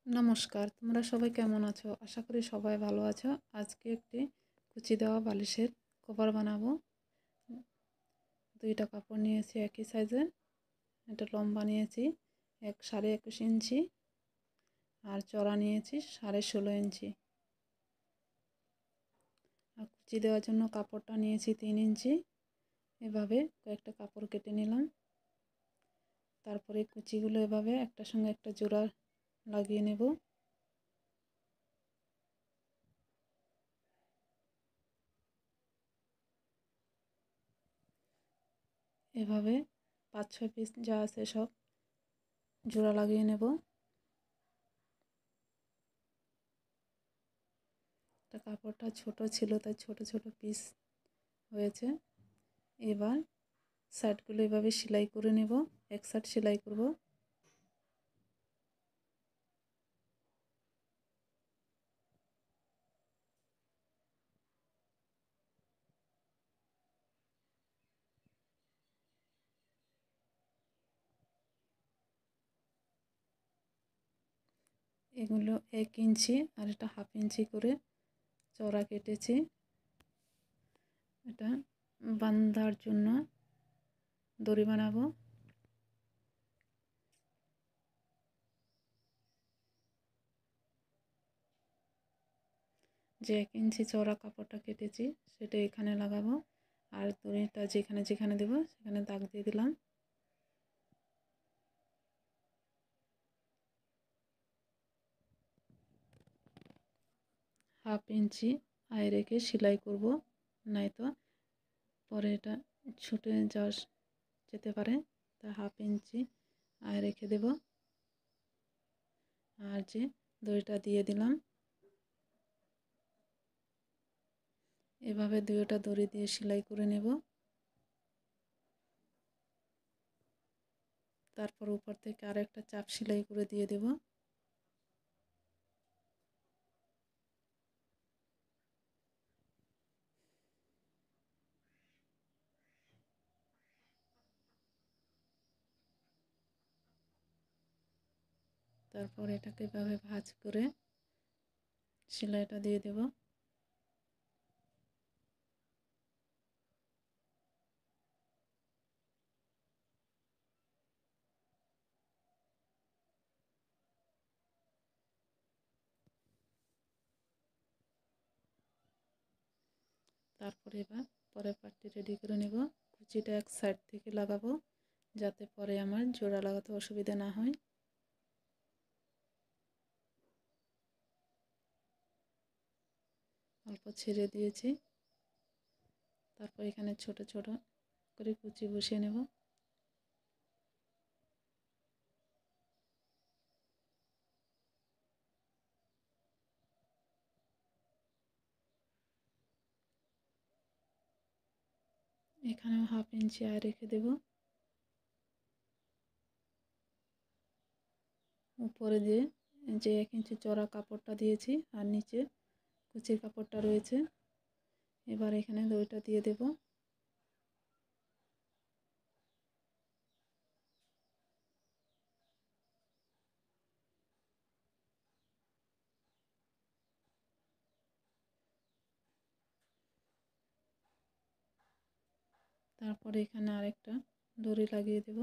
নমস্কার, তোমরা সবাই কেমন আছো? আশা করি সবাই ভালো আছো। আজকে একটি কুচি দেওয়া বালিশের কভার বানাবো। দুইটা কাপড় নিয়েছি একই সাইজের, এটা লম্বা নিয়েছি 21.5 ইঞ্চি আর চড়া নিয়েছি 16.5 ইঞ্চি। আর কুচি দেওয়ার জন্য কাপড়টা নিয়েছি 3 ইঞ্চি। এভাবে কয়েকটা কাপড় কেটে নিলাম। তারপরে কুচিগুলো এভাবে একটার সঙ্গে একটা জোড়া লাগিয়ে নেব। এভাবে 5-6 পিস যা আছে সব জোড়া লাগিয়ে নেব। কাপড়টা ছোট ছিল তাই ছোট ছোট পিস হয়েছে। এবার সাইডগুলো এভাবে সেলাই করে নেব। এক সাইড সেলাই করব। এগুলো 1 ইঞ্চি আর এটা 1/2 ইঞ্চি করে চওড়া কেটেছি। এটা বাঁধার জন্য দড়ি বানাবো। যে 1 ইঞ্চি চওড়া কাপড়টা কেটেছি সেটা এখানে লাগাবো আর দড়িটা যেখানে যেখানে দেব সেখানে দাগ দিয়ে দিলাম। হাফ ইঞ্চি আয় রেখে সেলাই করব, নয়তো পরে এটা ছুটে যেতে পারে। তা হাফ ইঞ্চি আয় রেখে দেব। আর যে দড়িটা দিয়ে দিলাম, এভাবে দুইটা দড়ি দিয়ে সেলাই করে নেব। তারপর উপর থেকে আরেকটা চাপ সেলাই করে দিয়ে দেব। তারপর এটাকে এভাবে ভাঁজ করে সেলাইটা দিয়ে দেব। তারপরে এবার পরের পার্টটি রেডি করে নেব। কুচিটা এক সাইড থেকে লাগাবো যাতে পরে আমার জোড়া লাগাতে অসুবিধা না হয়। অল্প ছেড়ে দিয়েছি। তারপর এখানে ছোট ছোট করে কুচি বসিয়ে নেব। এখানেও হাফ ইঞ্চি আয় রেখে দেব। উপরে দিয়ে যে 1 ইঞ্চি চড়া কাপড়টা দিয়েছি আর নিচে কুচির কাপড়টা রয়েছে, এবার এখানে দড়িটা দিয়ে দেব। তারপরে এখানে আরেকটা দড়ি লাগিয়ে দেব।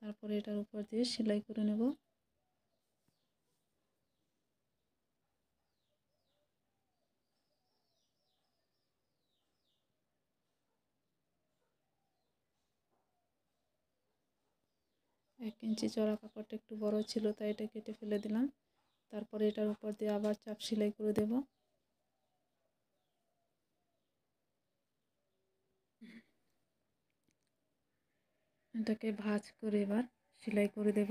তারপরে এটার উপর দিয়ে সেলাই করে নেব। এক ইঞ্চি চড়া কাপড়টা একটু বড় ছিল তাই এটা কেটে ফেলে দিলাম। তারপরে এটার উপর দিয়ে আবার চাপ সেলাই করে দেব। এটাকে ভাঁজ করে এবার সেলাই করে দেব।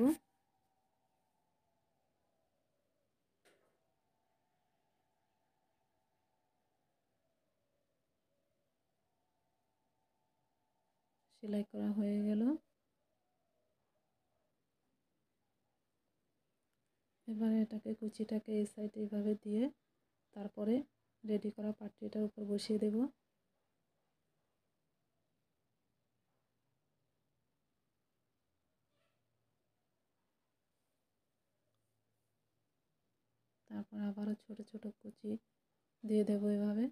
সেলাই করা হয়ে গেল। এবারে এটাকে কুচিটাকে এই সাইডে এইভাবে দিয়ে তারপরে রেডি করা পাটিটার উপর বসিয়ে দেব। তারপর আবারও ছোট ছোট কুচি দিয়ে দেবো এভাবে।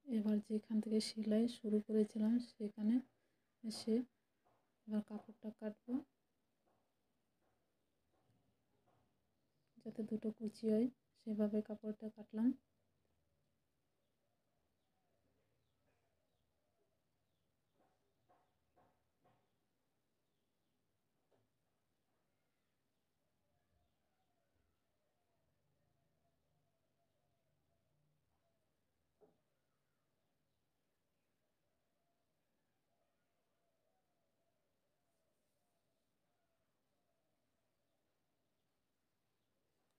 এবার যেখান থেকে সেলাই শুরু করেছিলাম সেখানে এসে এবার কাপড়টা কাটবো, যাতে দুটো কুচি হয় সেভাবে কাপড়টা কাটলাম।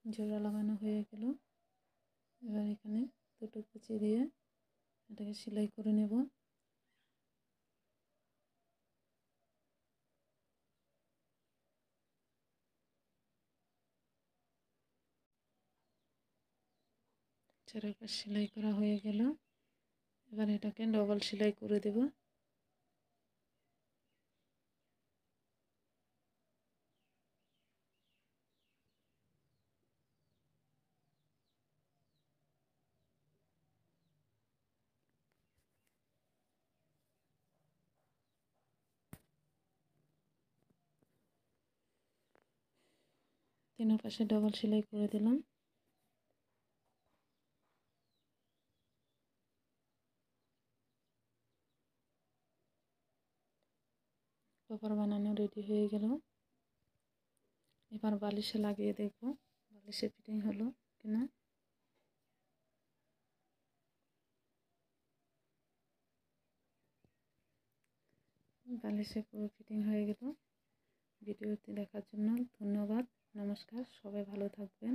জোড়া লাগানো হয়ে গেল। এবার এখানে দুটো কুচি দিয়ে এটাকে সেলাই করে নেব। চারপাশ সেলাই করা হয়ে গেল। এবার এটাকে ডবল সেলাই করে দেব। তিন পাশে ডবল সেলাই করে দিলাম। কভার বানানো রেডি হয়ে গেল। এবার বালিশে লাগিয়ে দেখব বালিশে ফিটিং হলো কিনা। বালিশে পুরো ফিটিং হয়ে গেল। ভিডিওটি দেখার জন্য ধন্যবাদ। নমস্কার, সবাই ভালো থাকবেন।